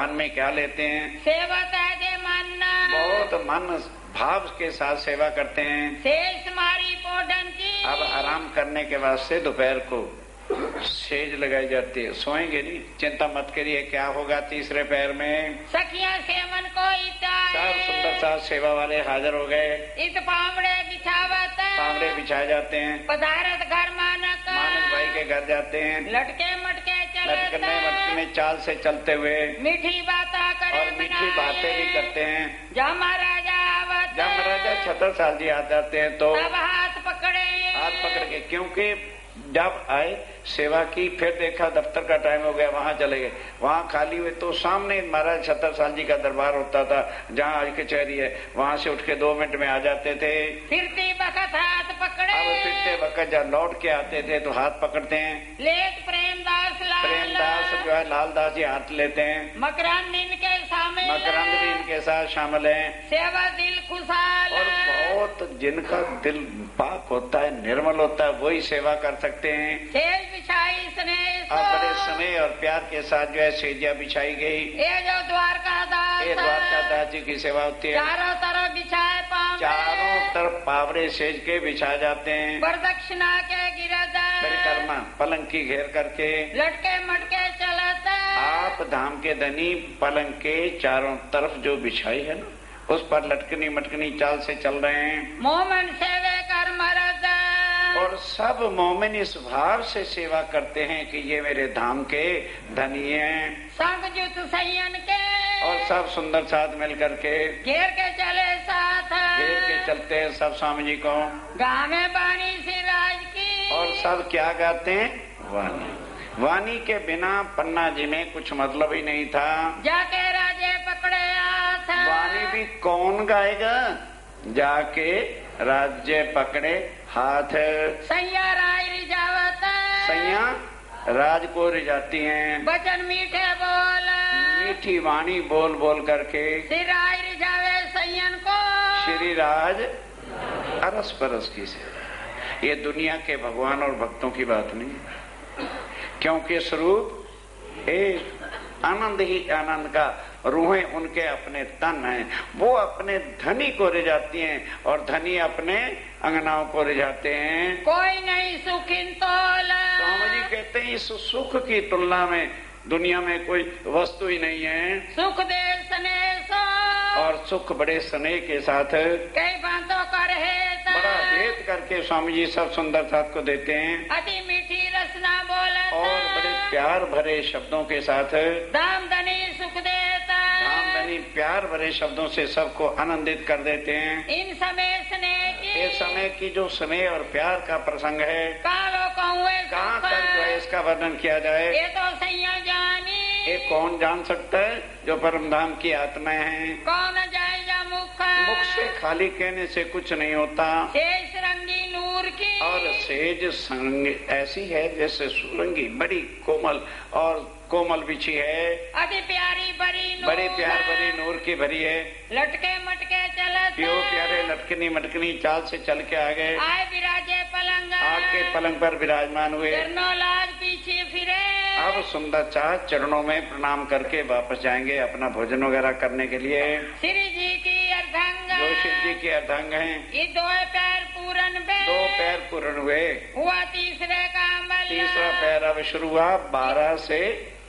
दान में क्या लेते हैं? सेवत है जे मन, बहुत मन भाव के साथ सेवा करते हैं। शेष मारी पोडन की, अब आराम करने के वास्ते दोपहर को सेज लगाई जाती है। सोएंगे नहीं, चिंता मत करिए क्या होगा तीसरे पैर में। सखियां सेवन को सब सुंदर साथ सेवा वाले हाजिर हो गए। इत पावड़े बिछावत, पावड़े बिछाए जाते हैं। पधारत घर मानक, मानक भाई के घर जाते हैं। लटके मटके लटकने मटकने चाल से चलते हुए मीठी बातें करे और मीठी बातें भी करते हैं। जब महाराजा आवत, जब महाराजा छत्रसाल जी आ जाते हैं तो तब हाथ पकड़ के, क्योंकि जब आए सेवा की, फिर देखा दफ्तर का टाइम हो गया, वहां चले गए, वहां खाली हुए तो सामने महाराज छत्रसाल जी का दरबार होता था, जहाँ आज कचहरी है, वहां से उठ के 2 मिनट में आ जाते थे। फिरती वक्त हाथ पकड़े, अब फिरते वक्त जब लौट के आते थे तो हाथ पकड़ते हैं। लेट प्रेमदास जो है लालदास जी हाथ लेते हैं। मकरंद इनके शामिल, मकरंद भी इनके साथ शामिल है। सेवा दिल खुशहाल, और बहुत जिनका दिल पाक होता है, निर्मल होता है, वही सेवा कर सकते हैं। सेज बिछाई स्नेह, बड़े स्नेह और प्यार के साथ जो है सेजिया बिछाई गई। ये जो द्वारकादास, ये द्वारकादास जी की सेवा होती है। चारों तरफ बिछाए पावड़े, चारों तरफ पावड़े सेज के बिछाए जाते हैं। प्रदक्षिणा के गिरधर, परिक्रमा पलंग की घेर करके लटके मटके चलत, आप धाम के धनी पलंग के चारों तरफ जो बिछाई है ना, उस पर लटकनी मटकनी चाल से चल रहे हैं। मोमन सेवे कर मरद, और सब मोमिन इस भाव से सेवा करते हैं कि ये मेरे धाम के धनी हैं। संग जुत सैयन के, और सब सुंदर साथ मिल करके घेर के चले साथ, घेर के चलते हैं सब स्वामी जी को। गावे बाणी सिराज की, और सब क्या गाते हैं? वाणी। वाणी के बिना पन्ना जी में कुछ मतलब ही नहीं था। जाके राजे पकड़े हाथ, वाणी भी कौन गाएगा? जाके राज्य पकड़े हाथ। सैया राय रिजावत, सैया राज को रिझाती हैं। बचन मीठे बोल, मीठी वाणी बोल बोल करके सिराय रिजावे सैयन को, श्री राज अरस परस की सेवा। ये दुनिया के भगवान और भक्तों की बात नहीं, क्योंकि स्वरूप एक आनंद ही आनंद का, रूहें उनके अपने तन हैं। वो अपने धनी को रिझाती हैं और धनी अपने अंगनाओं को रिझाते हैं। कोई नहीं सुखिन तोल, स्वामी जी कहते हैं इस सुख की तुलना में दुनिया में कोई वस्तु ही नहीं है। सुख दे स्नेह सो, और सुख बड़े स्नेह के साथ कई बातों कर हेत, बड़ा हेत करके स्वामी जी सब सुंदर साथ को देते हैं। अति मीठी रसना बोलत, और बड़े प्यार भरे शब्दों के साथ दाम धनी सुख देता, धाम धनी प्यार भरे शब्दों से सबको आनंदित कर देते हैं। इन समय स्नेह की, ये समय की जो स्नेह और प्यार का प्रसंग है, कालो कहूँ कहाँ तक जो है इसका वर्णन किया जाए? ये तो सैया जानी, ये कौन जान सकता है? जो परम धाम की आत्माएं हैं। कौन जाएगा मुख, मुख से खाली कहने से कुछ नहीं होता। शेष रंगी नूर की, और सेज संग ऐसी है जैसे सुरंगी, बड़ी कोमल और कोमल बिछी है। अति प्यारी बड़ी नूर, बड़ी प्यार भरी नूर की भरी है। लटके मटके चलत, प्यो प्यारे लटकनी मटकनी चाल से चल के आ गए। आए विराजे पलंग, आके पलंग पर विराजमान हुए। चरणों लाग पीछे फिरे, अब सुंदर चाह चरणों में प्रणाम करके वापस जाएंगे अपना भोजन वगैरह करने के लिए। श्री जी की अर्धांग, जो शिव जी के अर्धांग हैं, ये 2 पैर पूरन बे, 2 पैर पूर्ण हुए। हुआ तीसरे का अमल, तीसरा पैर अब शुरू हुआ 12 से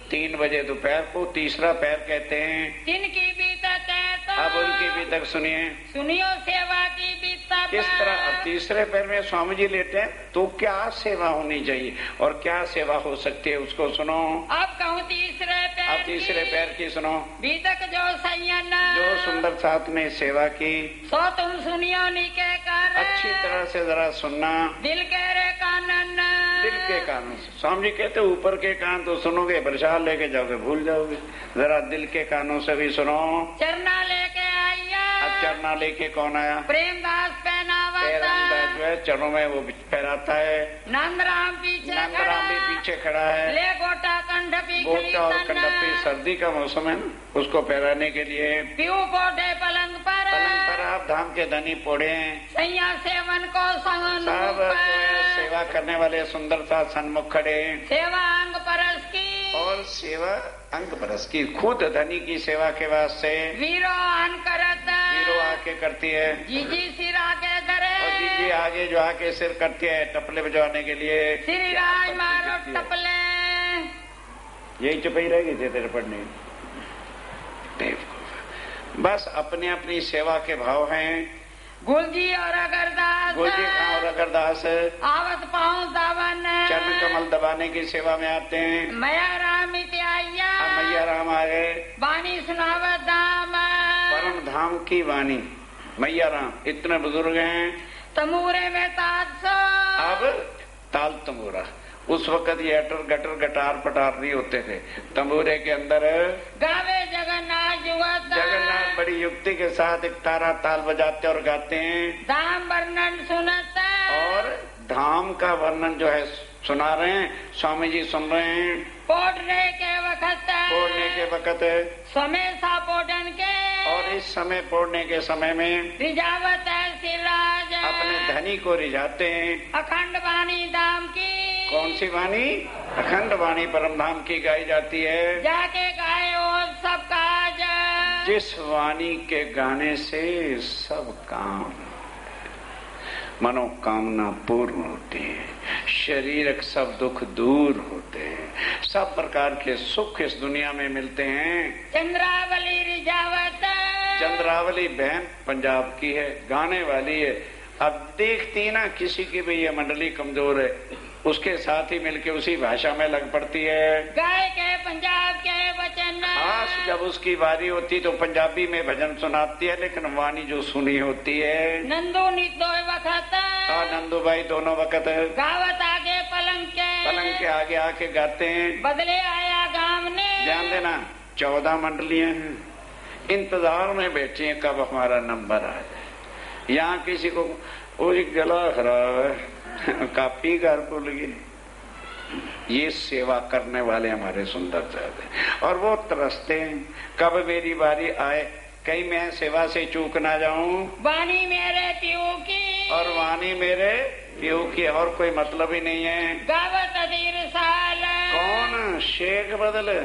3 बजे दोपहर को तीसरा पैर कहते हैं। जिनकी बीतत है तो अब उनकी भी तक सुनिए। सुनियो सेवा की बीतत, किस तरह अब तीसरे पैर में स्वामी जी लेटे हैं तो क्या सेवा होनी चाहिए और क्या सेवा हो सकती है उसको सुनो। अब कहूँ तीसरे पैर, अब तीसरे पैर की सुनो। बीतक जो सैयन, जो सुंदर साथ में सेवा की, सो तुम सुनियो निके कर, अच्छी तरह से जरा सुनना। दिल के रे कानन, दिल के कानों से। स्वामी जी कहते ऊपर के कान तो सुनोगे, प्रसाद लेके जाओगे भूल जाओगे, जरा दिल के कानों से भी सुनो। चरना लेके आया, अब चरना लेके कौन आया? प्रेमदास पहनावता, प्रेमदास जो है चरणों में वो फहराता है। नंदराम पीछे नंदराम भी पीछे खड़ा है। ले गोटा कंठ पी, गोटा और कंडपी, सर्दी का मौसम है ना, उसको फहराने के लिए। पीऊ पोटे पलंग पर आप धाम के धनी पोड़े हैं। सैया सेवन को संग सब सेवा करने वाले सुंदर सा सन्मुख खड़े। सेवा अंग परस की, और और सेवा अंग बरस की, खुद धनी की सेवा के वास्ते वीरो आन करत, वीरो आके करती है, जीजी सिर आके करे, और जीजी आगे जो आके सिर करती है टपले बजाने के लिए। श्री राज मारो टपले। यही चुपी रहेगी तेरे पढ़ने। बस अपने अपनी सेवा के भाव हैं। गुलजी और अगरदास, गुलजी और अगरदास आवत पाँव दावन, चरण कमल दबाने की सेवा में आते हैं। मैया राम इत्याया, मैया राम आए, वाणी सुनावत धाम, परम धाम की वाणी। मैया राम इतने बुजुर्ग हैं। तमूरे में ताज अब ताल तंबूरा, उस वक्त ये अटर गटर गटार पटार नहीं होते थे। तंबूरे के अंदर गावे जगन्नाथ जुगत, जगन्नाथ बड़ी युक्ति के साथ एक तारा ताल बजाते और गाते हैं। धाम वर्णन सुनत, और धाम का वर्णन जो है सुना रहे हैं, स्वामी जी सुन रहे हैं। पोड़ने के वक्त समय सा पोड़न के, और इस समय पोड़ने के समय में रिजावत है सिराज, अपने धनी को रिझाते हैं। अखंड वाणी धाम की, कौन सी वाणी? अखंड वाणी परम धाम की गाई जाती है। जाके गाए और सब काज, जिस वाणी के गाने से सब काम, मनोकामना पूर्ण होती है, शरीरक सब दुख दूर होते हैं, सब प्रकार के सुख इस दुनिया में मिलते हैं। चंद्रावली रिजावत, चंद्रावली बहन पंजाब की है, गाने वाली है। अब देखती ना किसी की भी ये मंडली कमजोर है, उसके साथ ही मिलके उसी भाषा में लग पड़ती है। गाय के पंजाब के वचन, हाँ, जब उसकी बारी होती तो पंजाबी में भजन सुनाती है, लेकिन वाणी जो सुनी होती है। नंदू नितो वक्त, हाँ, नंदू भाई दोनों वक्त गावत आगे पलंग के आगे आके गाते हैं। बदले आया गांव ने, ध्यान देना 14 मंडलियां हैं, इंतजार में बैठी हैं कब हमारा नंबर आ जाए। यहाँ किसी को गला खराब है, कापी घर भूल गई, ये सेवा करने वाले हमारे सुंदर साहब, और वो तरसते हैं कब मेरी बारी आए, कहीं मैं सेवा से चूक ना जाऊं। वाणी मेरे प्यू की, और वाणी मेरे प्यू की, और कोई मतलब ही नहीं है। गावत अधीर साल, कौन? शेख बदल।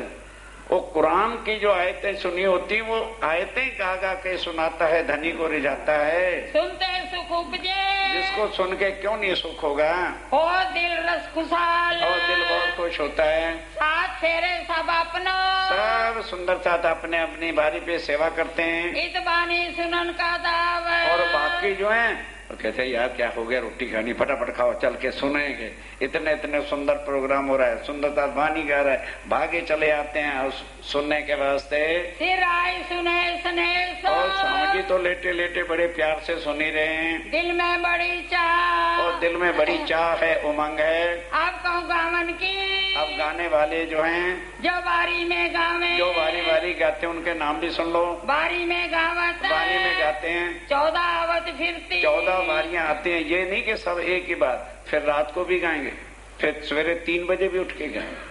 वो कुरान की जो आयतें सुनी होती, वो आयतें गा गा के सुनाता है, धनी को रिझाता है। सुनते सुख उपजे, जिसको सुन के क्यों नहीं सुख होगा? हो दिल रस खुशहाल, और दिल बहुत खुश होता है। साथ फेरे सब अपनो, सब सुंदर साथ अपने अपनी बारी पे सेवा करते हैं। इत बानी सुनन का दाव, और बाकी जो हैं वो कहते हैं यार क्या हो गया, रोटी खानी, फटाफट खाओ, चल के सुनेंगे। इतने इतने सुंदर प्रोग्राम हो रहा है, सुंदरता वाणी गा रहा है, भागे चले आते हैं सुनने के वास्ते। सिर आए सुने सने सो, और स्वामी जी तो लेटे लेटे बड़े प्यार से सुन ही रहे हैं। दिल में बड़ी चाह, और दिल में बड़ी चाह है, उमंग है। अब कहूँ गावन की, अब गाने वाले जो हैं, जो बारी में गावे, जो बारी बारी गाते हैं, उनके नाम भी सुन लो। बारी में गावत, बारी में गाते हैं। 14 आवत फिरती, 14 बारियां आती हैं। ये नहीं कि सब एक ही बात, फिर रात को भी गाएंगे, फिर सवेरे 3 बजे भी उठ के गाएंगे।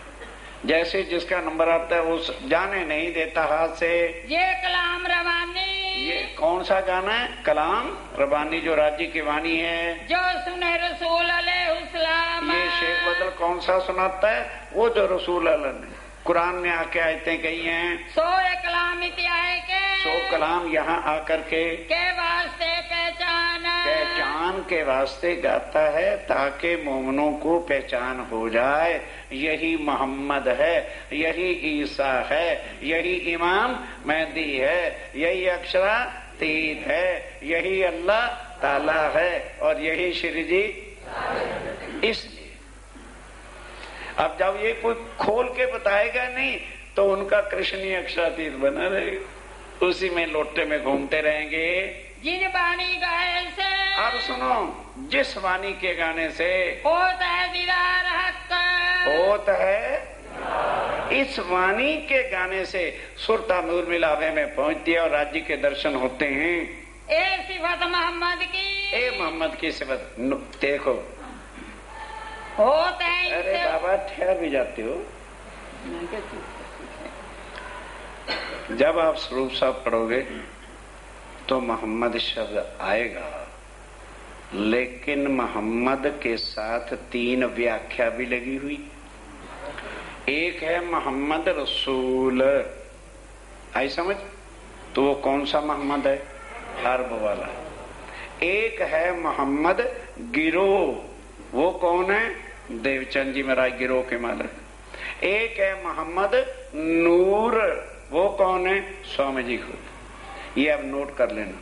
जैसे जिसका नंबर आता है उस जाने नहीं देता हाथ से। ये कलाम रवानी, ये कौन सा गाना है? कलाम रबानी, जो राज्य की वाणी है। जो सुने रसूल अलैहिस्सलाम, ये शेख बदल कौन सा सुनाता है? वो जो रसूल अल्लाह ने कुरान में आके आयतें कही हैं। सो कलाम इत्याए के, सो कलाम यहाँ आकर के वास्ते पहचान के वास्ते गाता है, ताकि मोमनों को पहचान हो जाए। यही मोहम्मद है, यही ईसा है, यही इमाम मेहदी है, यही अक्षरातीत है, यही अल्लाह ताला है, और यही श्री जी। इसलिए अब जब ये कोई खोल के बताएगा नहीं तो उनका कृष्ण ही अक्षरातीत बना रहेगा, उसी में लोटे में घूमते रहेंगे। जिन वाणी गाए से, अब सुनो, जिस वाणी के गाने से होता है दीदार हक, होता है इस वाणी के गाने से सुरता मूल मिलावे में पहुंचती है और राज्य के दर्शन होते हैं। ए सिफत मोहम्मद की, ए मोहम्मद की सिफत देखो। होता है। अरे बाबा ठहर भी जाते हो। जब आप स्वरूप साहब पढ़ोगे तो मोहम्मद शब्द आएगा, लेकिन मोहम्मद के साथ 3 व्याख्या भी लगी हुई। एक है मोहम्मद रसूल, आई समझ? तो वो कौन सा मोहम्मद है? हर्ब वाला। एक है मोहम्मद गिरोह, वो कौन है? देवचंद जी महाराज गिरोह के मालिक। एक है मोहम्मद नूर, वो कौन है? स्वामी जी खुद। ये अब नोट कर लेना,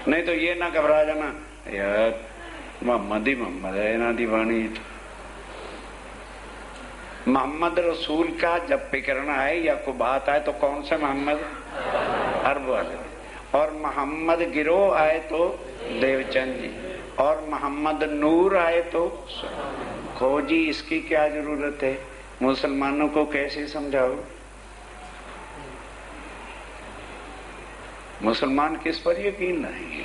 नहीं तो ये ना घबरा जाना यार मोहम्मद ही मोहम्मद है ना दीवानी। मोहम्मद रसूल का जब फिक्रना है या कोई बात आए तो कौन सा मोहम्मद? हर्ब वाले। और मोहम्मद गिरोह आए तो देवचंद जी, और मोहम्मद नूर आए तो खोजी। इसकी क्या जरूरत है? मुसलमानों को कैसे समझाओ? मुसलमान किस पर यकीन नहीं,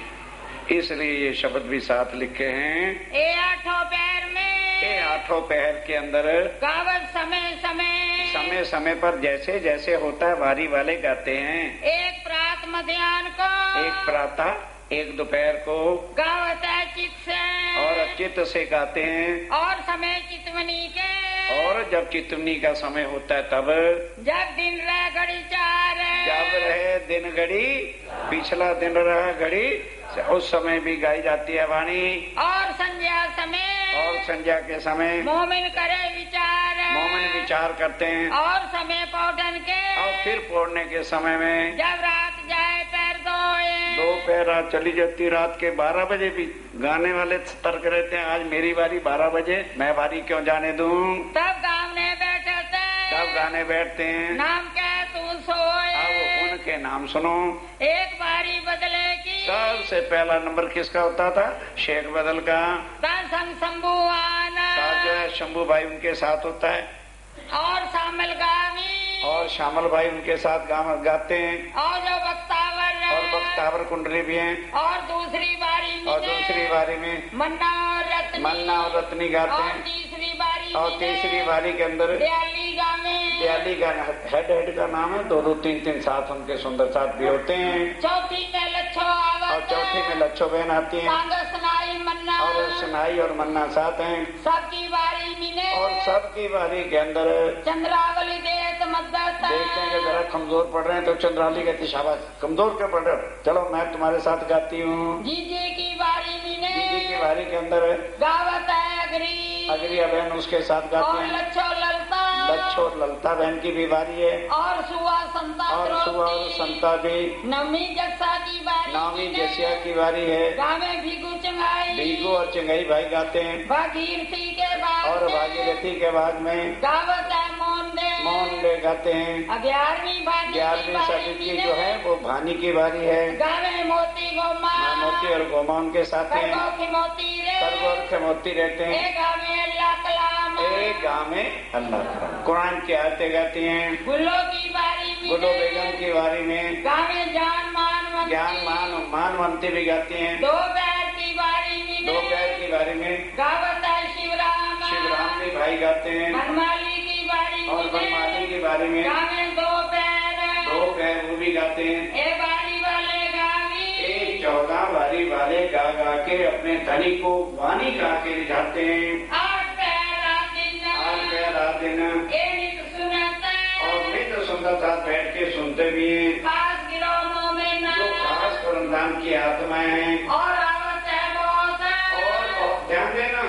इसलिए ये शब्द भी साथ लिखे हैं। ए आठों पैर में, ये आठों पैर के अंदर गावत समय समय पर जैसे जैसे होता है वारी वाले गाते हैं। एक प्रात मध्याह्न को, एक प्रातः, एक दोपहर को गावत है चित से, और चित्त से गाते हैं। और समय चितवनी के, और जब चितवनी का समय होता है तब, जब दिन रह घड़ी चार, जब रहे दिन घड़ी, पिछला दिन रहा घड़ी, उस समय भी गाई जाती है वाणी। और संध्या समय, और संध्या के समय मोमिन करे विचार, मोमिन विचार करते हैं। और समय पौधन के, और फिर पौड़ने के समय में, जब रात जाए पैर धोए, दो पैर रात चली जाती, रात के 12 बजे भी गाने वाले तर्क रहते हैं आज मेरी बारी 12 बजे, मैं बारी क्यों जाने दूं? तब गाने बैठे थे, तब गाने बैठते हैं। नाम क्या तू सोए, अब उनके नाम सुनो। एक बारी बदले की, सबसे पहला नंबर किसका होता था? शेख बदल का। संग शंभुआना, साथ जो है शंभू भाई उनके साथ होता है, और शामिल गावी, और श्यामल भाई उनके साथ गाते हैं। और जो बख्तावर, और बख्तावर कुंडली भी हैं। और दूसरी बारी में, और दूसरी बारी में मन्ना और रत्नी, मन्ना और रत्नी गाते और हैं। तीसरी बारी और में, तीसरी बारी के अंदर दयाली गावे, दयाली का हेड का नाम है। दो तीन साथ उनके सुंदर साथ भी होते हैं। चौथी में लच्छो आवत, और चौथी में लच्छो बहन आती है। सांग सनाई मन्ना, और सनाई और मन्ना साथ हैं। सबकी बारी मिले, और सबकी बारी के अंदर चंद्रावली देत मदद, देखते हैं कि जरा कमजोर पड़ रहे हैं तो चंद्रावली कहती शाबाश, कमजोर क्यों पड़ रहे हो, चलो मैं तुम्हारे साथ गाती हूँ। जीजी की बारी मिले, जीजी की बारी के अंदर गावत है अगरी, अगरिया बहन उसके साथ गाती और हैं। लच्छो ललता, लच्छो और ललता बहन की भी बारी है। और सुआ संता, और सुआ और संता भी। नवमी जक्सा की बारी, नवमी जसिया की बारी है। गावे भीगू चंगाई, भीगू और चंगाई भाई गाते हैं। भागीरथी के बाद, और भागीरथी के बाद में गावत है मोहन ले गाते हैं। 11वीं भानी, 11वीं सदी की जो है वो भानी की बारी है। गावे मोती गोमा, मोती और गोमा उनके साथ हैं। मोती रे, करगोर के मोती रहते हैं। एक गावे अल्लाह कलाम, एक गाँव में अल्लाह कलाम, कुरान की आयतें गाती हैं। गुल्लो की बारी में, गुड्डो बेगम की बारी में गावे जान मान, ज्ञान मानवंती भी गाती हैं। दो पैर की बारी में, दो पैर की बारी में गावत है शिवराम भी भाई गाते हैं। बनमाली की बारी में, और बनमाली की बारी में गावे दो पैर वो भी गाते हैं। ए बारी वाले गावी, एक 14 बारी वाले गा के अपने धनी को वाणी गा के रिझाते हैं। 8 पैर रात दिन, 8 पैर रात दिन, ए नित सुनते, और नित सुंदर साथ बैठ के सुनते भी हैं। खास गिरोह में ना, जो खास परमधाम की आत्माएं हैं। और आवत है बहुत, और ध्यान देना,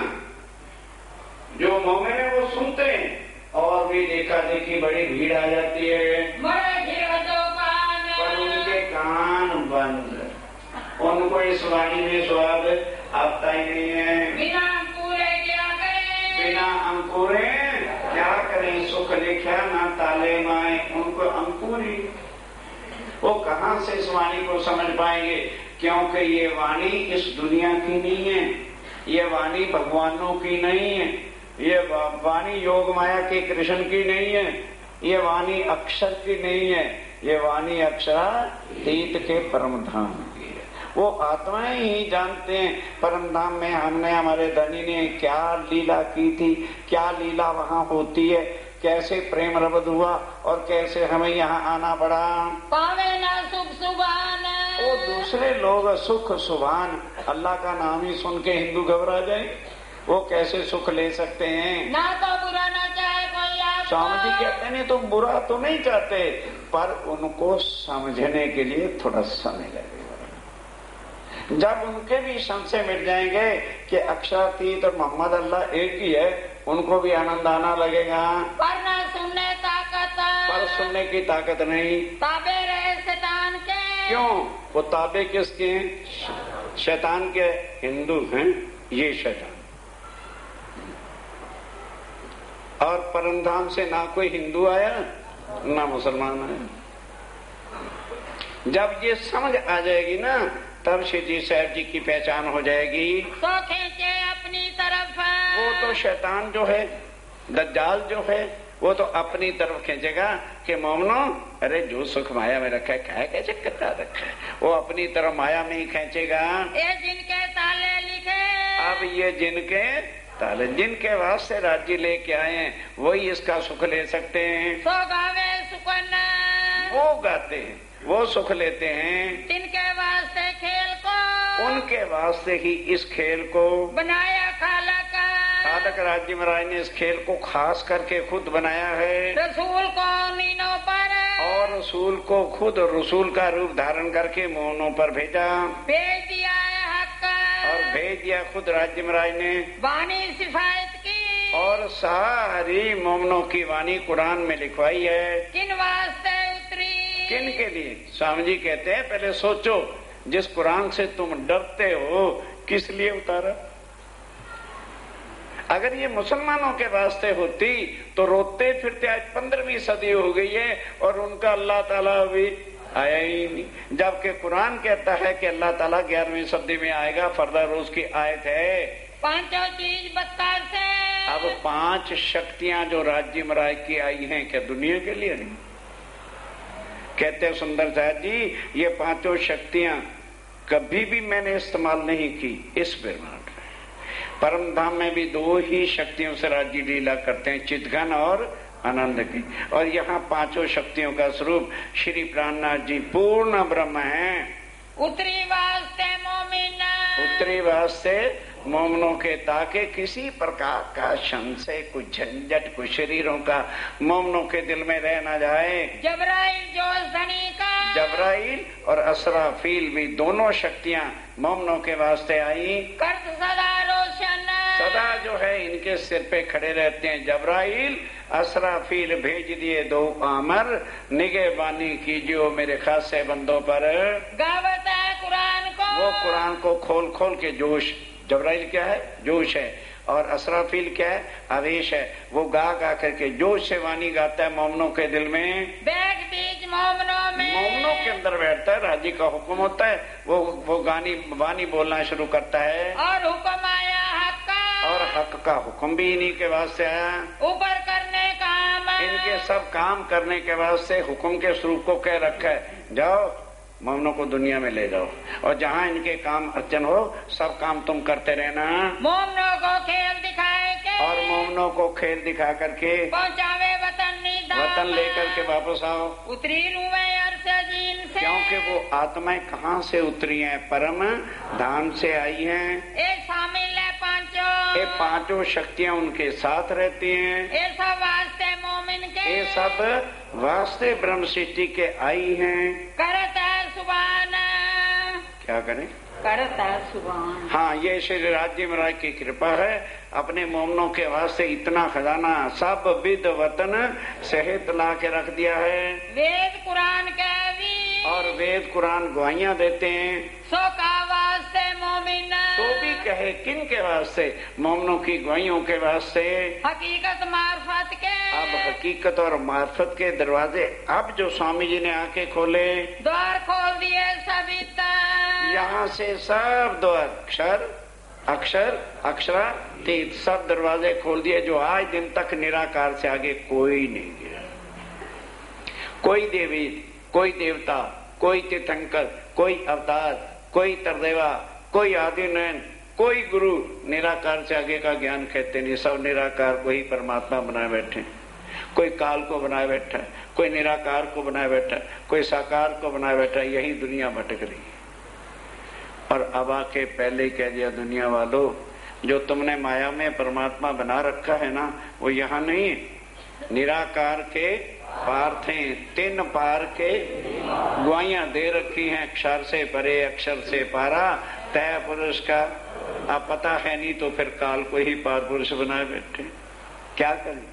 जो मोमिन है वो सुनते हैं, और भी देखा देखी बड़ी भीड़ आ जाती है, बड़े गिरदो कान, पर उनके कान बंद, उनको इस वाणी में स्वाद आता ही नहीं है। बिना अंकुरे क्या करें, बिना अंकुरे क्या करें, सुख लिखा ना ताले माए, उनको अंकुरी, वो कहाँ से इस वाणी को समझ पाएंगे? क्योंकि ये वाणी इस दुनिया की नहीं है, ये वाणी भगवानों की नहीं है, ये वाणी योग माया के कृष्ण की नहीं है, ये वाणी अक्षर की नहीं है, ये वाणी अक्षरातीत के परम धाम की है। वो आत्माएं ही जानते हैं परम धाम में हमने, हमारे धनी ने क्या लीला की थी, क्या लीला वहाँ होती है, कैसे प्रेम रबद हुआ और कैसे हमें यहाँ आना पड़ा। पावे ना सुख सुभान, वो दूसरे लोग सुख सुभान अल्लाह का नाम ही सुन के हिंदू घबरा जाए, वो कैसे सुख ले सकते हैं? ना तो बुरा ना चाहे कोई स्वामी जी कहते नहीं तुम बुरा तो नहीं चाहते, पर उनको समझने के लिए थोड़ा समय लगेगा। जब उनके भी संशय मिट जाएंगे कि अक्षरातीत और मोहम्मद अल्लाह एक ही है, उनको भी आनंद आना लगेगा। पर न सुनने ताकत, पर सुनने की ताकत नहीं। ताबे रहे शैतान के। क्यों? वो ताबे किसके हैं? शैतान के। हिंदू हैं ये शैतान, और परमधाम से ना कोई हिंदू आया ना मुसलमान आया। जब ये समझ आ जाएगी ना, तब श्री साहब जी की पहचान हो जाएगी। तो खींचे अपनी तरफ। वो तो शैतान जो है, दज्जाल जो है, वो तो अपनी तरफ खींचेगा कि मोमनो, अरे जो सुख माया में रखा है क्या कैसे करता रखा है, वो अपनी तरफ माया में ही खींचेगा। ये जिनके ताले लिखे, अब ये जिनके ताले, जिनके वास्ते राज्य लेके आए हैं, वही इसका सुख ले सकते हैं। सो गावे सुकन, वो गाते हैं, वो सुख लेते हैं। जिनके वास्ते खेल को, उनके वास्ते ही इस खेल को बनाया खालक। खालक राज्य महाराज ने इस खेल को खास करके खुद बनाया है। रसूल को नीनों पर, और रसूल को खुद रसूल का रूप धारण करके मोहनों पर भेजा। भेज दिया है हक, और भेज दिया खुद राज्य महाराज ने। वाणी सिफायत की, और सारी मोमनों की वाणी कुरान में लिखवाई है। किन वास्ते उतरी, किन के लिए? स्वामी जी कहते हैं पहले सोचो, जिस कुरान से तुम डरते हो किस लिए उतारा? अगर ये मुसलमानों के वास्ते होती तो रोते फिरते, आज 15वीं सदी हो गई है और उनका अल्लाह ताला अभी आया ही नहीं। जबकि कुरान कहता है कि अल्लाह ताला 11वीं सदी में आएगा, फर्दा रोज की आयत है। पांचों चीज बदकार से। अब 5 शक्तियां जो राज्य महाराज की आई हैं, क्या दुनिया के लिए नहीं? कहते हैं सुंदर साहब जी, ये 5 शक्तियां कभी भी मैंने इस्तेमाल नहीं की इस ब्रह्मांड। परम धाम में भी 2 ही शक्तियों से राज्य लीला करते हैं, चितघन और आनंद की। और यहाँ 5 शक्तियों का स्वरूप श्री प्राणनाथ जी पूर्ण ब्रह्म हैं। उत्तरी वास्ते मोमिन, उत्तरी वास्ते मोमनों के, ताकि किसी प्रकार का संशय, कुछ झंझट, कुछ शरीरों का मोमनों के दिल में रह ना जाए। जबराइल जो धनी का, जबराइल और असराफील भी दोनों शक्तियां मोमनों के वास्ते आई। कर्त सदा रोशन, सदा जो है इनके सिर पे खड़े रहते हैं। जबराइल असराफील भेज दिए 2 आमर, निगहबानी कीजिए मेरे खासे बंदों पर। गावत है कुरान को, वो कुरान को खोल खोल के जोश। जबराइल क्या है? जोश है। और असराफील क्या है? आवेश है। वो गा गा करके जोश से वाणी गाता है मोमनों के दिल में। बैठ बीच मोमनों में, मोमनों के अंदर बैठता है, राजी का हुक्म होता है, वो वाणी बोलना शुरू करता है। और हुक्म आया हक का, और हक का हुक्म भी इन्हीं के वास्ते आया। ऊपर करने काम, इनके सब काम करने के वास्ते हुक्म के स्वरूप को कह रखा है, जाओ मोमनों को दुनिया में ले जाओ, और जहाँ इनके काम अर्चन हो सब काम तुम करते रहना। मोमनों को खेल दिखाए के, और मोमनों को खेल दिखा करके पहुँचावे वतन निधाम, वतन लेकर के वापस आओ। उतरी रूए अरसे जीन से, क्योंकि वो आत्माएं कहाँ से उतरी हैं? परम धाम से आई हैं। ये शामिल है पांचों, ये 5 शक्तियां उनके साथ रहती हैं। ये सब वास्ते मोमिन के, ये सब वास्ते ब्रह्म सृष्टि के आई हैं। करता सुबान, क्या करें? करता सुबान। हाँ, ये श्री राज्य महाराज की कृपा है। अपने मोमनों के वास्ते इतना खजाना सब विद वतन सहित ला के रख दिया है। वेद कुरान के भी, और वेद कुरान गवाहियां देते हैं। सो का वास्ते मोमिन, तो भी कहे किन के वास्ते? मोमनों की गवाहियों के वास्ते। हकीकत मार्फत के, अब हकीकत और मार्फत के दरवाजे अब जो स्वामी जी ने आके खोले, द्वार खोल दिए सभी तक। यहाँ से सब द्वार, अक्षर अक्षर अक्षरातीत सब दरवाजे खोल दिए, जो आज दिन तक निराकार से आगे कोई नहीं गया। कोई देवी, कोई देवता, कोई तीर्थंकर, कोई अवतार, कोई तरदेवा, कोई आदिनयन, कोई गुरु निराकार से आगे का ज्ञान कहते नहीं। सब निराकार को ही परमात्मा बनाए बैठे। कोई काल को बनाए बैठा है, कोई निराकार को बनाए बैठा है, कोई साकार को बनाए बैठा है। यही दुनिया भटक रही है। और अब आके पहले कह दिया, दुनिया वालों, जो तुमने माया में परमात्मा बना रखा है ना, वो यहाँ नहीं है, निराकार के पार थे, तीन पार के गुआइयां दे रखी हैं, अक्षर से परे अक्षर से पारा, तय पुरुष का अब पता है नहीं तो फिर काल को ही पार पुरुष बनाए बैठे। क्या करें,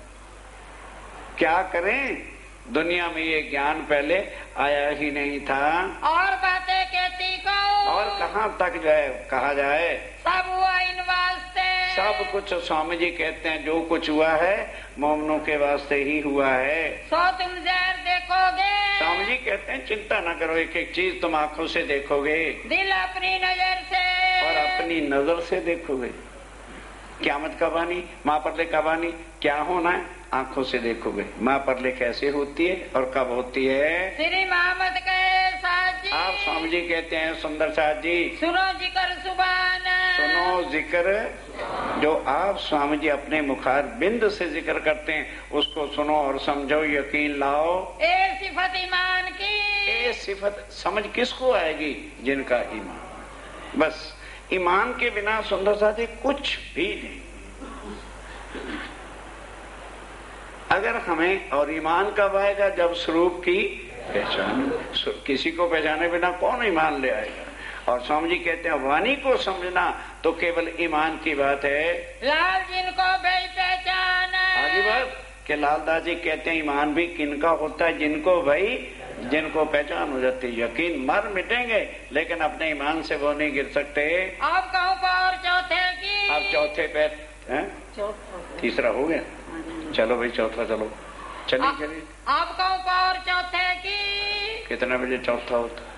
क्या करें? दुनिया में ये ज्ञान पहले आया ही नहीं था। और बातें कहती को और कहाँ तक जो है कहा जाए, सब हुआ इन वास्ते। सब कुछ स्वामी जी कहते हैं जो कुछ हुआ है मोमनों के वास्ते ही हुआ है। सो तुम जहर देखोगे, स्वामी जी कहते हैं चिंता न करो, एक एक चीज तुम आंखों से देखोगे, दिल अपनी नजर से और अपनी नजर से देखोगे। क़यामत कब आनी, माँ परले कब आनी, क्या होना है, आंखों से देखोगे। माँ परले कैसे होती है और कब होती है। श्री मोहम्मद कहे साथ जी, आप स्वामी जी कहते हैं सुंदर साथ जी, सुनो जिक्र सुबान, सुनो जिक्र, जो आप स्वामी जी अपने मुखार बिंद से जिक्र करते हैं उसको सुनो और समझो, यकीन लाओ। ए सिफत ईमान की, ए सिफत समझ किसको आएगी, जिनका ईमान। बस ईमान के बिना सुंदर साथी कुछ भी नहीं। अगर हमें, और ईमान कब आएगा, जब स्वरूप की पहचान। किसी को पहचाने बिना कौन ईमान ले आएगा। और स्वामी जी कहते हैं वाणी को समझना तो केवल ईमान की बात है। लाल जिनको भाई पहचान, आगे बात कि लालदास जी कहते हैं ईमान भी किनका होता है, जिनको भाई, जिनको पहचान हो जाती है। यकीन मर मिटेंगे लेकिन अपने ईमान से वो नहीं गिर सकते। अब कहूँ और चौथे की, अब चौथे पैर है, तीसरा हो गया, चलो भाई चौथा, चलो चलिए चलिए। अब कहूँ और चौथे की, कितना बजे चौथा होता,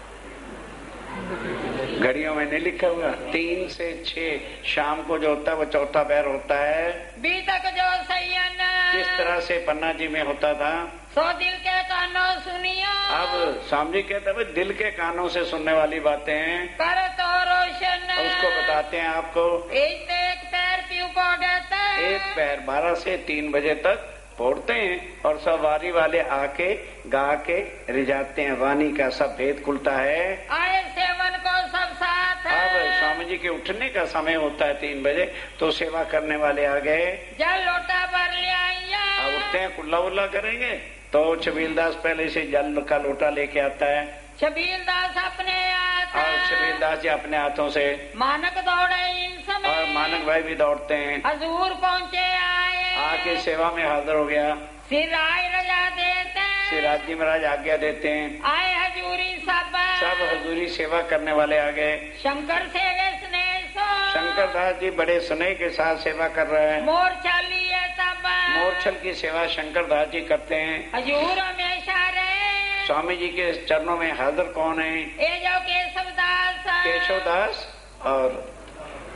घड़ियों में नहीं लिखा हुआ, 3 से 6 शाम को जो होता है वो चौथा पैर होता है। बीतक जो सैयन, किस तरह से पन्ना जी में होता था, सो दिल के कानों सुनियो। अब स्वामी जी कहते हैं दिल के कानों से सुनने वाली बातें हैं, कर तो रोशन, उसको बताते हैं आपको। एक पैर प्यू पौड़ता, एक पैर 12 से 3 बजे तक पढ़ते हैं और सब वारी वाले आके गा के रिझाते हैं, वाणी का सब भेद खुलता है। आए सेवन को सब साथ, अब स्वामी जी के उठने का समय होता है 3 बजे, तो सेवा करने वाले आ गए, जल लोटा भर ले आइया। अब उठते हैं, कुल्ला उल्ला करेंगे तो छबीलदास पहले से जल का लोटा लेके आता है, छबील दास अपने हाथ, और छबीलदास जी अपने हाथों से, मानक दौड़े इन समय, और मानक भाई भी दौड़ते हैं, हजूर पहुँचे आए, आके सेवा में हाजिर हो गया। सिर राय रजा देते, सिराज जी महाराज आज्ञा देते हैं, आए हजूरी सब हजूरी सेवा करने वाले आ गए। शंकर से वे स्नेह सो, शंकर दास जी बड़े स्नेह के साथ सेवा कर रहे हैं। मोर चाली सब, मोरछल की सेवा शंकर दास जी करते हैं। हजूर हमेशा रहे, स्वामी जी के चरणों में हाजिर कौन है, ए जो केशव दास, केशव दास और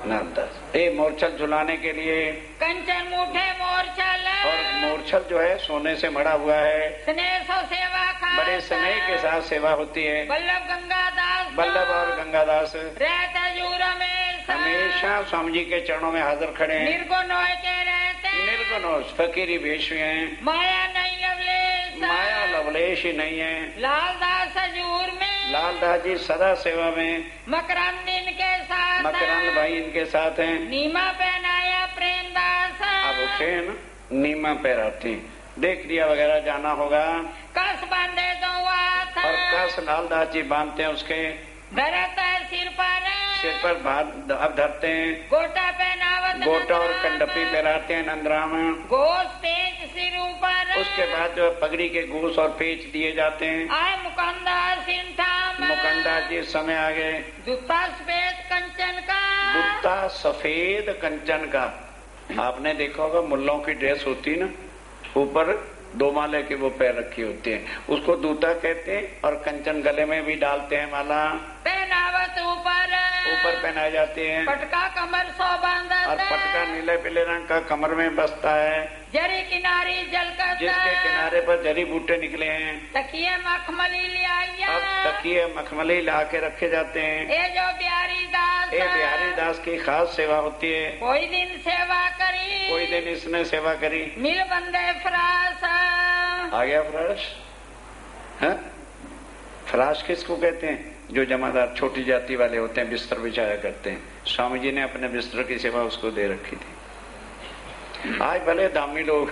नाथदास। ये मोरछल झुलाने के लिए, कंचन मुठे मोरछल, और मोरछल जो है सोने से मड़ा हुआ है, स्नेह सो सेवा खास, बड़े स्नेह के साथ सेवा होती है। बल्लभ गंगादास, बल्लभ और गंगादास रहते हजूर हमेशा स्वामी जी के चरणों में हाजिर खड़े हैं। निर्गुण होए के रहते, निर्गुण फकीरी भेष में हैं, माया नहीं लवलेश, माया लवलेश ही नहीं है। लालदास हजूर में, लालदास जी सदा सेवा में, मकरंद इनके साथ, मकरंद भाई इनके साथ हैं। नीमा पहनाया प्रेमदास, अब उठे हैं ना, नीमा पहराते, देख लिया वगैरह जाना होगा, कस बांधे दो हाथ, और कस लालदास जी बांधते हैं उसके धरता है सिर पर भात अब धरते हैं। गोटा पहनावत, गोटा और कंडपी पहराते हैं नंदराम। गोश पेच सिर ऊपर, उसके बाद जो पगड़ी के गोश और पेच दिए जाते हैं। आए मुकंदा सिंठाम, मुकंदा जी इस समय आ गए। जूता सफेद कंचन का, जूता सफेद कंचन का। आपने देखा होगा मुल्लों की ड्रेस होती ना, ऊपर 2 माले की वो पैर रखी होती है, उसको दूता कहते हैं, और कंचन गले में भी डालते हैं माला। पहनावत ऊपर पहनाए जाते हैं। पटका कमर सो बांधा, और पटका नीले पीले रंग का कमर में बसता है, जरी किनारी जलकर, जिसके किनारे पर जड़ी बूटे निकले हैं। तकिए मखमली ले आइया, अब तकिए मखमली ला के रखे जाते हैं। ए जो बिहारी दास, ये बिहारी दास की खास सेवा होती है। कोई दिन सेवा करी, कोई दिन इसने सेवा करी। मिल बंदे फरास, आ गया फराश है? फराश किसको कहते हैं? जो जमादार छोटी जाति वाले होते हैं, बिस्तर बिछाया करते हैं। स्वामी जी ने अपने बिस्तर की सेवा उसको दे रखी थी। आज भले धामी लोग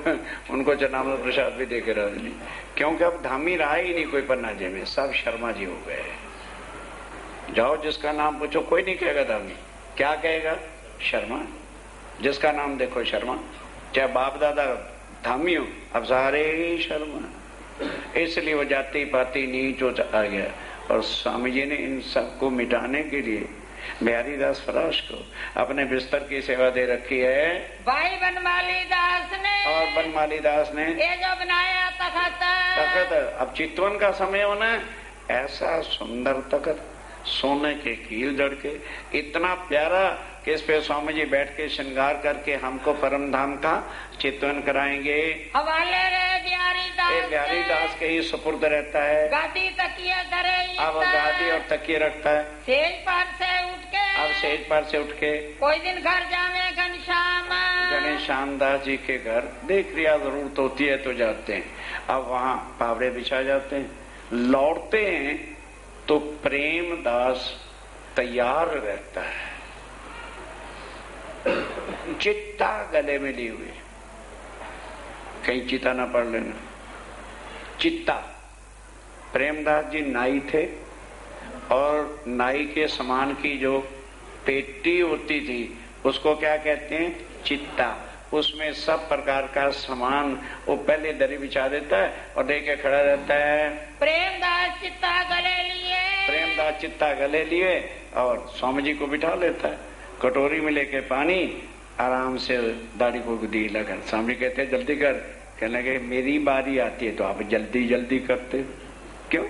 उनको चनामृत प्रसाद भी देके राज नहीं, क्योंकि अब धामी रहा ही नहीं कोई पन्नाजे में, सब शर्मा जी हो गए। जाओ जिसका नाम पूछो कोई नहीं कहेगा धामी, क्या कहेगा? शर्मा। जिसका नाम देखो शर्मा, चाहे बाप दादा धामी हो, अब सारे ही शर्मा। इसलिए वो जाति पाति नीच आ गया। और स्वामी जी ने इन सबको मिटाने के लिए बिहारी दास फराश को अपने बिस्तर की सेवा दे रखी है। भाई बनमाली दास ने, और बनमाली दास ने ये जो बनाया तखत, अब चितवन का समय होना, ऐसा सुंदर तखत, सोने के कील जड़ के, इतना प्यारा कि इस पे स्वामी जी बैठ के श्रृंगार करके हमको परम धाम का चितवन कराएंगे। हवाले रे बिहारी दास के ही सुपुर्द रहता है। गादी तकिए धरे, अब गादी और तकिए रखता है। सेज पर से उठ के, अब सेज पर से उठ के कोई दिन घर जावे घनश्याम दास जी के घर, देख लिया जरूरत होती है तो जाते हैं। अब वहाँ पावड़े बिछा जाते हैं, लौटते हैं तो प्रेम दास तैयार रहता है, चित्ता गले में लिए हुए, कहीं चिता ना पड़ लेना। चित्ता, प्रेमदास जी नाई थे और नाई के समान की जो पेटी होती थी उसको क्या कहते हैं? चित्ता। उसमें सब प्रकार का सामान वो पहले दरी बिछा देता है और लेके खड़ा रहता है। प्रेमदास चित्ता गले लिए, प्रेमदास चित्ता गले लिए और स्वामी जी को बिठा लेता है, कटोरी में लेके पानी, आराम से दाढ़ी को दी लगा। स्वामी कहते हैं जल्दी कर, कहने लगे मेरी बारी आती है तो आप जल्दी जल्दी करते हो, क्यों?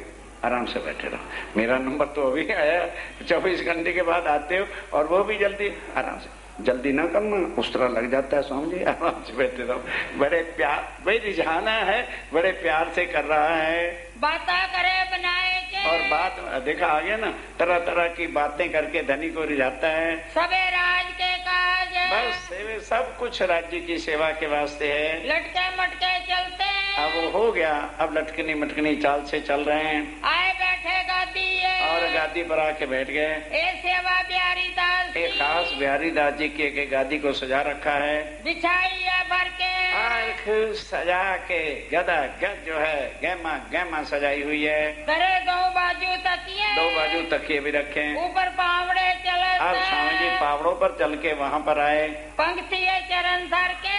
आराम से बैठे रहो, मेरा नंबर तो अभी आया, 24 घंटे के बाद आते हो और वो भी जल्दी। आराम से, जल्दी ना करना, उस तरह लग जाता है स्वामी जी, आराम से बैठे रहो। बड़े प्यार, भाई रिझाना है, बड़े प्यार से कर रहा है। बातें करे बनाए के, और बात देखा आ गया ना, तरह तरह की बातें करके धनी को रिझाता है। सबे राज के काज, बस सब कुछ राज्य की सेवा के वास्ते है। लटके मटके चलते, अब वो हो गया, अब लटकनी मटकनी चाल से चल रहे हैं। आए बैठे गादी और गादी पर आके बैठ गए। ए सेवा बिहारी दास, एक खास बिहारी दास जी की गादी को सजा रखा है, बिछाई है भर के, आंख सजा के, गदा गद जो है गैमा गैमा सजाई हुई है। करे दो बाजू तकिए, दो बाजू तकिए भी रखे, ऊपर पावड़े चले। अब स्वामी जी पावड़ों पर चल के वहाँ पर आए। पंक्ति है चरण धर के,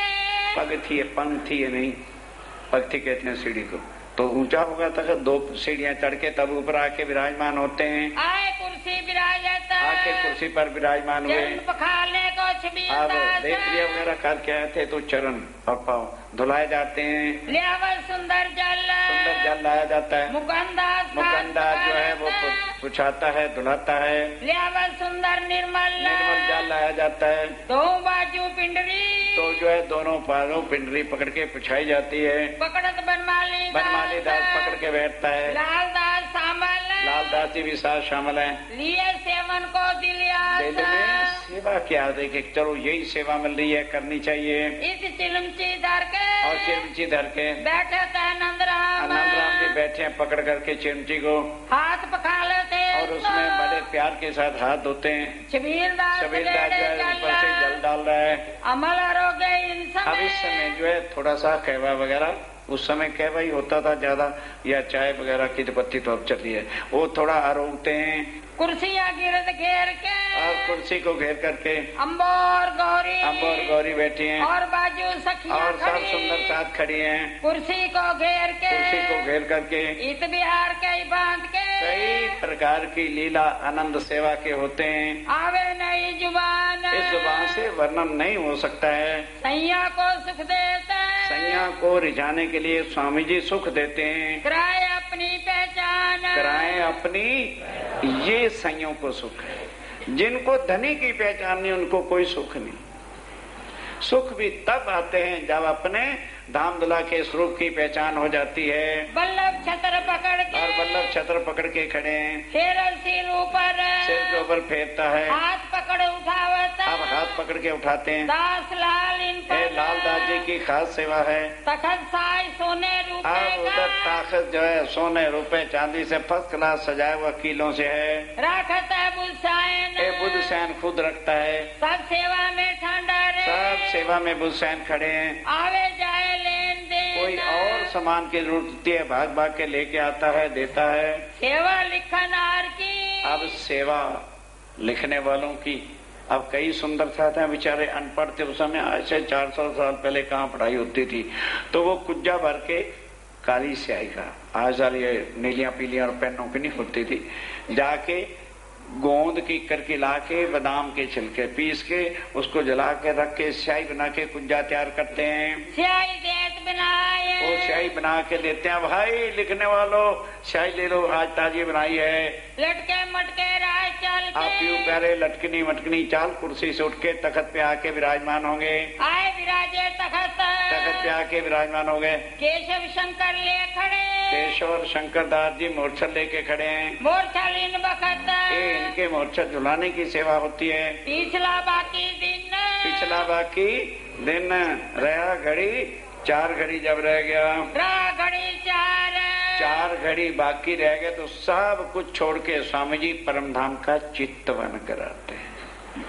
पगथी है, पंक्ति है नहीं, पगथी कहते हैं सीढ़ी को, तो ऊंचा होगा तक 2 सीढ़ियां चढ़ के तब ऊपर आके विराजमान होते हैं। आए कुर्सी विराजत, आके कुर्सी पर विराजमान हुए। पखालने को छबील अब दास, देख लिया वगैरह करके आए थे तो चरण और पाँव धुलाए जाते हैं। लियावल सुंदर जल, सुंदर जल लाया जाता है। मुकंदा जो है वो पुछाता है, धुलाता है। लियावल सुंदर निर्मल जल लाया जाता है। दो बाजू पिंडरी, तो जो है दोनों पारों पिंडरी पकड़ के पुछाई जाती है। पकड़त बनमाली दास पकड़ के बैठता है। लाल दास शामिल, लाल दास जी भी साथ शामिल है। लिए सेवन को दिलिया, दिल में सेवा क्या देखे, चलो यही सेवा मिल रही है, करनी चाहिए। इस चिलमची धर के, और चिमची धर के बैठे थे नंदराम जी बैठे हैं पकड़ करके चिमची को, हाथ पखाले थे और उसमें बड़े प्यार के साथ हाथ धोते हैं। छबील दास जो है ऊपर से जल डाल रहा है। अमल आरोग्य इन अब इस समय जो है थोड़ा सा कहवा वगैरह, उस समय कहवा ही होता था ज्यादा, या चाय वगैरह की तो पत्ती तो अब चली है, वो थोड़ा आरोगते हैं। कुर्सियाँ गिरद घेर के, और कुर्सी को घेर करके अम्बोर गौरी बैठी हैं, और बाजू सखियाँ और सब खड़ी, सुंदर साथ खड़ी हैं। कुर्सी को घेर के इत बिहार के बांध के, कई प्रकार की लीला आनंद सेवा के होते हैं। आवे नई जुबान, इस जुबान से वर्णन नहीं हो सकता है। सैया को सुख देते, सैया को रिझाने के लिए स्वामी जी सुख देते हैं। कराए अपनी पहचान, कराए अपनी, ये सैयों को सुख है। जिनको धनी की पहचान नहीं उनको कोई सुख नहीं। सुख भी तब आते हैं जब अपने धाम दुला के स्वरूप की पहचान हो जाती है। बल्लभ छत्र पकड़ के, और बल्लभ छत्र पकड़ के खड़े हैं, फेर सिर के ऊपर फेरता है, हाथ पकड़ उठावता, अब हाथ पकड़ के उठाते हैं। दास लाल इन पर लाल दास जी की खास सेवा है। तखत साई सोने अब रुपए उधर का, ताकत जो है सोने रुपए चांदी से फर्स्ट क्लास सजाया हुआ कीलों से है। राखत है बुलसायन, बुध सैन खुद रखता है। सब सेवा में ठंडा रे, सब सेवा में बुसैन खड़े हैं, आवे जाए लेन देन, कोई और सामान की जरूरत होती है, भाग भाग के लेके आता है, देता है। सेवा लिखनहार की, अब सेवा लिखने वालों की, अब कई सुंदर साथ हैं बेचारे अनपढ़ थे उस समय, आज से 400 साल पहले कहाँ पढ़ाई होती थी, तो वो कुज्जा भर के काली स्याही का, आज ये नीलियां पीलियां और पेनों की नहीं होती थी, जाके गोंद की करके ला के बादाम के छिलके पीस के उसको जला के रख के स्याही बना के कुज्जा तैयार करते हैं। स्याही देत बनाए, वो स्याही बना के देते हैं, भाई लिखने वालों स्याही ले लो, आज ताजी बनाई है। लटके मटके राज चल के, आप यूं प्यारे लटकनी मटकनी चाल कुर्सी से उठ के तखत पे आके विराजमान होंगे, आए विराजे तखत तखत पे आके विराजमान हो गए। केशव शंकर ले खड़े, केशव और शंकर दास जी मोर्छल लेके खड़े हैं, मोर्छल इन बखत, इनके मोर्छल झुलाने की सेवा होती है। पिछला बाकी दिन, पिछला बाकी दिन रहा घड़ी, 4 घड़ी जब रह गया, घड़ी 4 घड़ी बाकी रह गए तो सब कुछ छोड़ के स्वामी जी परम धाम का चित्तवन कराते हैं,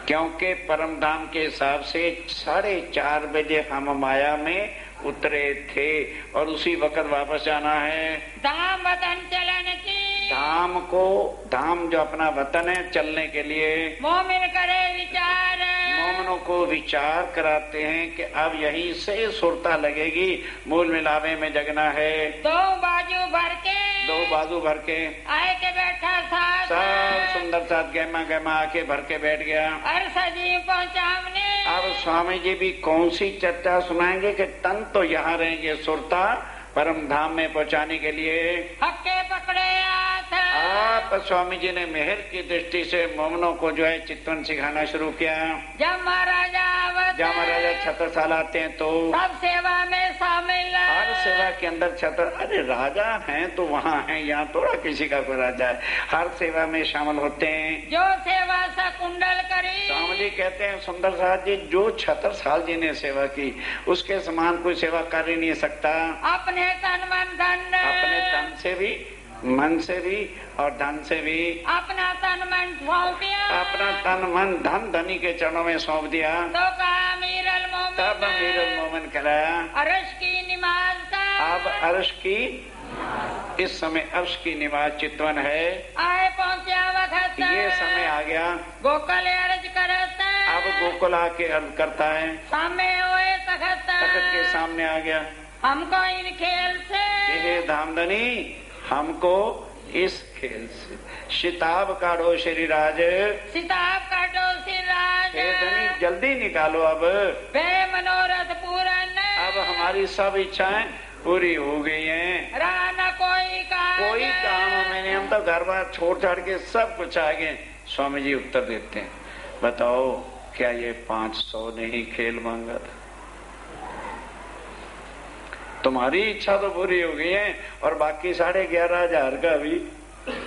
क्योंकि परम धाम के हिसाब से 4:30 बजे हम माया में उतरे थे और उसी वक्त वापस जाना है। धाम वतन चलन की, धाम को, धाम जो अपना वतन है चलने के लिए मोमिन करे विचार, मोमनों को विचार कराते हैं कि अब यहीं से सुरता लगेगी, मूल मिलावे में जगना है। 2 बाजू भर के, 2 बाजू भर के आए के बैठा साथ, सब सुंदर साथ गहमा गहमा आके भर के बैठ गया। अरसा जी पहुंचा हमने, अब स्वामी जी भी कौन सी चर्चा सुनाएंगे कि तन तो यहाँ रहेंगे, सुरता परम धाम में पहुँचाने के लिए हक्के पकड़े हाथ। आप स्वामी जी ने मेहर की दृष्टि से मोमनों को जो है चित्तवन सिखाना शुरू किया। जब महाराजा जब महाराजा छत्र साल आते हैं तो सब सेवा में शामिल, हर सेवा के अंदर छत्र, अरे राजा हैं तो वहाँ हैं, यहाँ थोड़ा किसी का कोई राजा है, हर सेवा में शामिल होते हैं। जो सेवा सा कुंडल करी, स्वामी जी कहते हैं सुंदर साथ जी, जो छत्र साल जी ने सेवा की उसके समान कोई सेवा कर ही नहीं सकता। अपने तन मन धन, अपने तन से भी, मन से भी और धन से भी, अपना तन मन सौंप दिया, अपना तन मन धन धनी के चरणों में सौंप दिया। तो कहा मीरल मोमिन, तब मीरल मोमिन कराया। अर्श की नमाज का, अब अर्श की, इस समय अर्श की नमाज चितवन है, आए पहुंचा वक्त, ये समय आ गया। गोकुल अर्ज करता, अब गोकुल आके अर्ज करता है, सामने हुए तखत, तखत के सामने आ गया। हमको इन खेल से, हे धामधनी, हमको इस खेल से शिताब काटो श्री राज, सिताब काटो सिराज, हे धनी जल्दी निकालो अब, बे मनोरथ पूरन, अब हमारी सब इच्छाएं पूरी हो गई हैं, रहा न कोई काम मैंने, हम तो घर बार छोड़ छाड़ के सब कुछ आ गए। स्वामी जी उत्तर देते हैं, बताओ क्या ये 500 ने ही खेल मांगा था? तुम्हारी इच्छा तो पूरी हो गई है और बाकी 11,500 का भी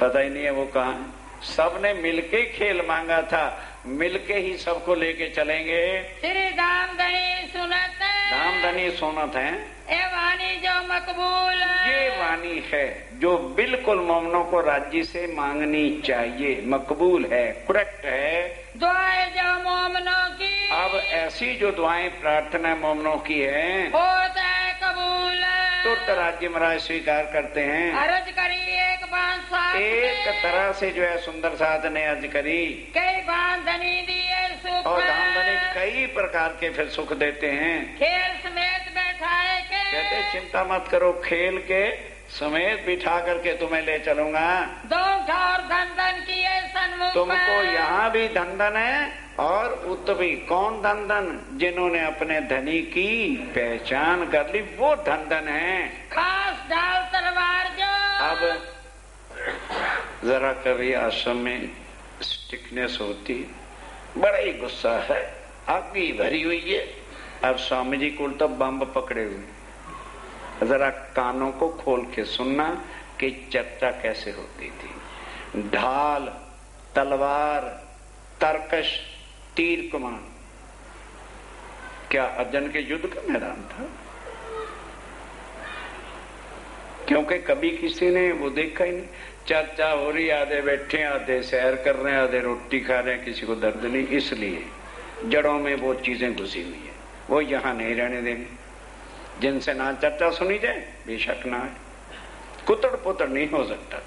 पता ही नहीं है वो कहाँ है। सबने मिलके खेल मांगा था, मिलके ही सबको लेके चलेंगे। श्री धामधनी सुनत, धामधनी सुनत है, ए वाणी जो मकबूल, ये वाणी है जो बिल्कुल मोमनों को राज्य से मांगनी चाहिए, मकबूल है, करेक्ट है। दुआएं जो मोमनों की, अब ऐसी जो दुआएं प्रार्थना मोमनों की है होता है कबूल, तुरंत राज्य महाराज स्वीकार करते हैं। अर्ज करी एक बात साथ, एक तरह से जो है सुंदर साध ने अर्ज करी, कई बात धनी दिए सुख, और धामधनी कई प्रकार के फिर सुख देते हैं। खेल समेत बैठाए के, कहते चिंता मत करो, खेल के समेत बिठा करके तुम्हें ले चलूंगा। दो ठार धन धन किए सन्मुख, तुमको यहाँ भी धन धन है और उत भी। कौन धन धन? जिन्होंने अपने धनी की पहचान कर ली वो धन धन है। खास ढाल तलवार जो, अब जरा कभी आश्रम में स्टिकनेस होती, बड़ा ही गुस्सा है, आग भी भरी हुई है। अब स्वामी जी को तो बम पकड़े हुए, जरा कानों को खोल के सुनना कि चर्चा कैसे होती थी। ढाल, तलवार, तरकश, तीर कमान, क्या अर्जुन के युद्ध का मैदान था? क्योंकि कभी किसी ने वो देखा ही नहीं। चर्चा हो रही, आधे बैठे, आधे सैर कर रहे हैं, आधे रोटी खा रहे हैं, किसी को दर्द नहीं। इसलिए जड़ों में वो चीजें घुसी हुई है, वो यहां नहीं रहने देंगे। जिनसे ना चर्चा सुनी जाए बेशक ना है, कुतड़ पुतड़ नहीं हो सकता।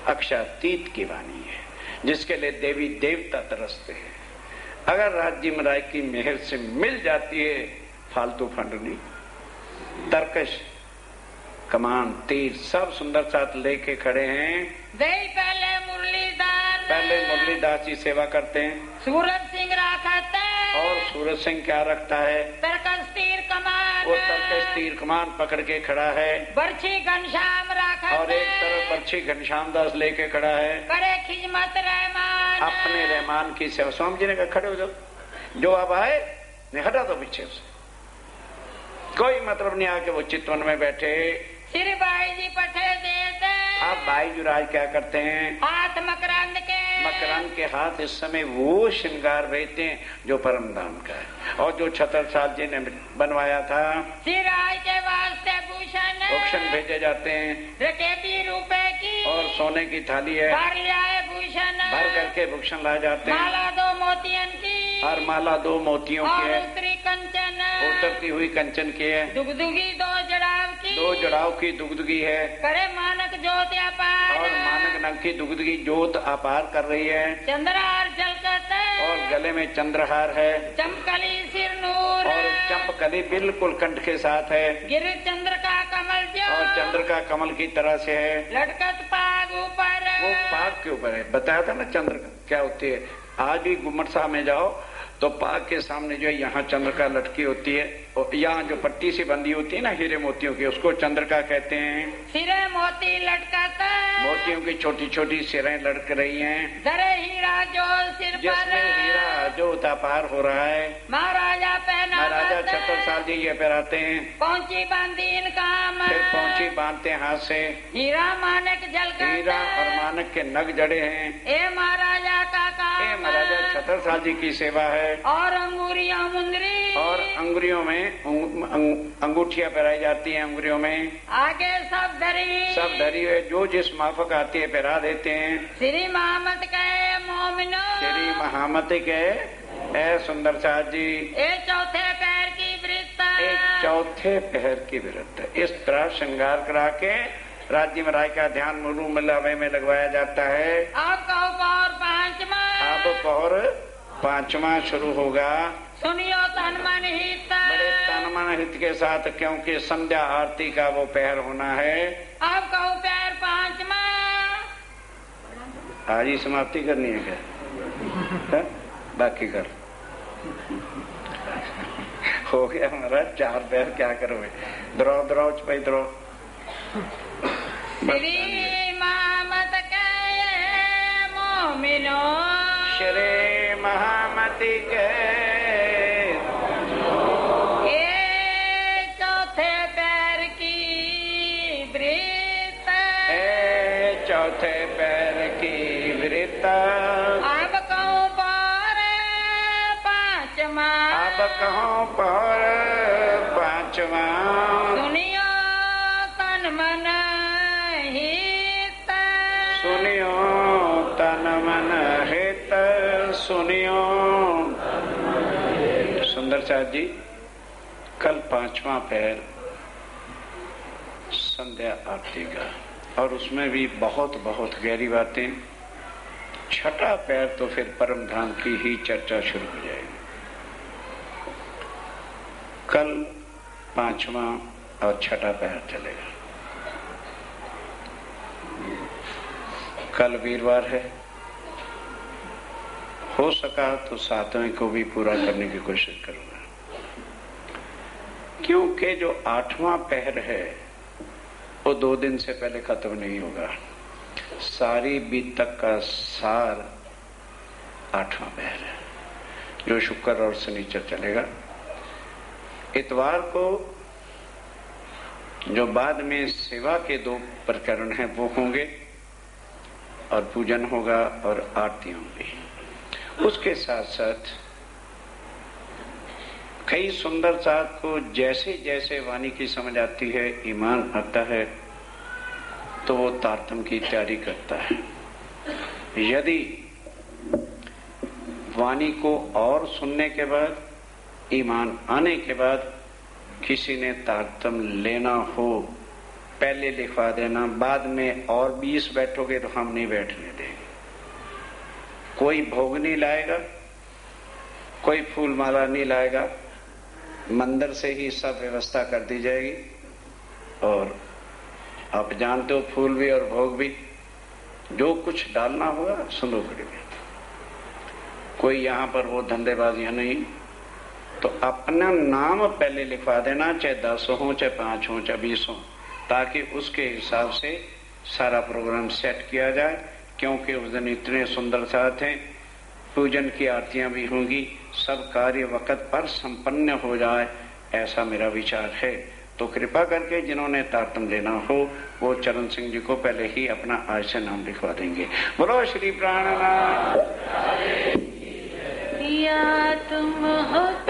अक्षातीत की वाणी है जिसके लिए देवी देवता तरसते हैं। अगर राज्य में राय की मेहर से मिल जाती है, फालतू फंड नहीं, तरकश कमान तीर सब सुंदर साथ लेके खड़े हैं। पहले मुरलीदास जी सेवा करते हैं। सूरज सिंह रखते हैं। और सूरज सिंह क्या रखता है? तरकश तीर कमान। वो तरकश तीर कमान पकड़ के खड़ा है। बर्छी घनश्याम रखते। और एक तरफ बर्छी घनश्याम दास लेके खड़ा है। करे खिजमत रहमान। अपने रहमान की सेवा। स्वामी जी ने कहा खड़े हो जाओ, जो अब आए नहीं हटा दो पीछे से, कोई मतलब नहीं आके वो चितवन में बैठे। श्री भाई जी पठे देते। आप भाई जुराज क्या करते हैं? हाथ मकरंद के हाथ इस समय वो श्रृंगार भेजते हैं जो परम धाम का है और जो छतरसाल जी ने बनवाया था। सिराज के वास्ते भूषण भेजे जाते हैं। रकेबी रुपए की और सोने की थाली है, भूषण भर करके भूषण लाए जाते हैं। माला 2 मोतियन की। और माला 2 मोतियों की है। उत्तरी कंचन, उतरती हुई कंचन की है। दुगदुगी 2 जड़ाव की। 2 जड़ाव की दुगदुगी है। करे मानक ज्योत अपार। और मानक नग की दुगदुगी ज्योत अपार कर रही है। चंद्रहार झलकत है। और गले में चंद्रहार है। चमकली सिर नूर। और चंपकली बिल्कुल कंठ के साथ है। गिर चंद्र का कमल जो। और चंद्र का कमल की तरह से है। लटकत पाग ऊपर। वो पाग के ऊपर है। बताया था ना चंद्र क्या होती है। आज भी गुम्मट साहब में जाओ तो पाग के सामने जो है यहाँ चंद्रका लटकी होती है, और यहाँ जो पट्टी सी बंधी होती है ना हीरे मोतियों की, उसको चंद्रका कहते हैं। सिरे मोती लटकाता। मोतियों की छोटी छोटी सिरें लटक रही हैं। दरे हीरा जो सिर पर। जिसमें हीरा जो उतापार हो रहा है। महाराजा महाराजा छतरसाल जी ये पहनाते हैं। पहुंची बांधी इनका। फिर पहुंची बांधते हाथ से। हीरा मानक झलकता। हीरा और मानक के नग जड़े हैं। ए महाराजा का काम। ए महाराजा छतरसाल जी की सेवा है। और अंगूरियां मुंदरी। और अंगुरियों में अंगूठियां पहनाई जाती हैं। अंगुरियों में आगे सब धरी हुए जो जिस माफक आती है पहना देते हैं। श्री महामत के मोमिनो। श्री महामत के ए सुंदर साथ जी। एक चौथे पैर की वृत्त। एक चौथे पैर की वृत्त। इस तरह श्रृंगार करा के राज्य में राय का ध्यान मुरु मिलावे में लगवाया जाता है। अब कहो पौर 5वां। अब पौर 5वां शुरू होगा। सुनियो तन मन हित। बड़े तन मन हित के साथ, क्योंकि संध्या आरती का वो पैर होना है। अब कहो पैर 5वां। आज ही समाप्ति करनी है क्या? है? बाकी कर हो गया हमारा 4 पैर। क्या करोगे? द्रो चपाई द्रो। श्री महामत के मोमिनो। श्री महामति के चौथे पैर की वृत्त। चौथे पैर की वृत्त। अब कहूँ पौर 5वां। अब कहूँ पौर 5वां। सुनियो तन मन हित। सुनियो तन मन हित। सुनियो। सुंदर साथ जी, कल 5वां पैर संध्या आरती का, और उसमें भी बहुत बहुत गहरी बातें। 6ठा पैर तो फिर परम धाम की ही चर्चा शुरू हो जाएगी। कल 5वां और 6ठा पैर चलेगा। कल वीरवार है, हो सका तो 7वें को भी पूरा करने की कोशिश करूंगा, क्योंकि जो 8वां पहर है वो 2 दिन से पहले खत्म नहीं होगा। सारी बीतक का सार 8वां पहर है, जो शुक्र और शनिचर चलेगा। इतवार को जो बाद में सेवा के 2 प्रकरण हैं वो होंगे, और पूजन होगा और आरती होंगी। उसके साथ साथ कई सुंदर साथ को जैसे जैसे वाणी की समझ आती है, ईमान आता है, तो वो तारतम की तैयारी करता है। यदि वाणी को और सुनने के बाद, ईमान आने के बाद किसी ने तारतम्य लेना हो, पहले लिखवा देना, बाद में और 20 बैठोगे तो हम नहीं बैठने देंगे। कोई भोग नहीं लाएगा, कोई फूल माला नहीं लाएगा, मंदिर से ही सब व्यवस्था कर दी जाएगी। और आप जानते हो फूल भी और भोग भी, जो कुछ डालना होगा संदूकड़ी में। कोई यहां पर वो धंधेबाजियां नहीं, तो अपना नाम पहले लिखवा देना, चाहे 10 हो, चाहे 5 हो, चाहे 20 हो, ताकि उसके हिसाब से सारा प्रोग्राम सेट किया जाए। क्योंकि उस दिन इतने सुंदर साथ हैं, पूजन की आरतियां भी होंगी, सब कार्य वक्त पर संपन्न हो जाए, ऐसा मेरा विचार है। तो कृपा करके जिन्होंने तारतम्य लेना हो वो चरण सिंह जी को पहले ही अपना आज से नाम लिखवा देंगे। बोलो श्री प्राणनाथ। तुम हो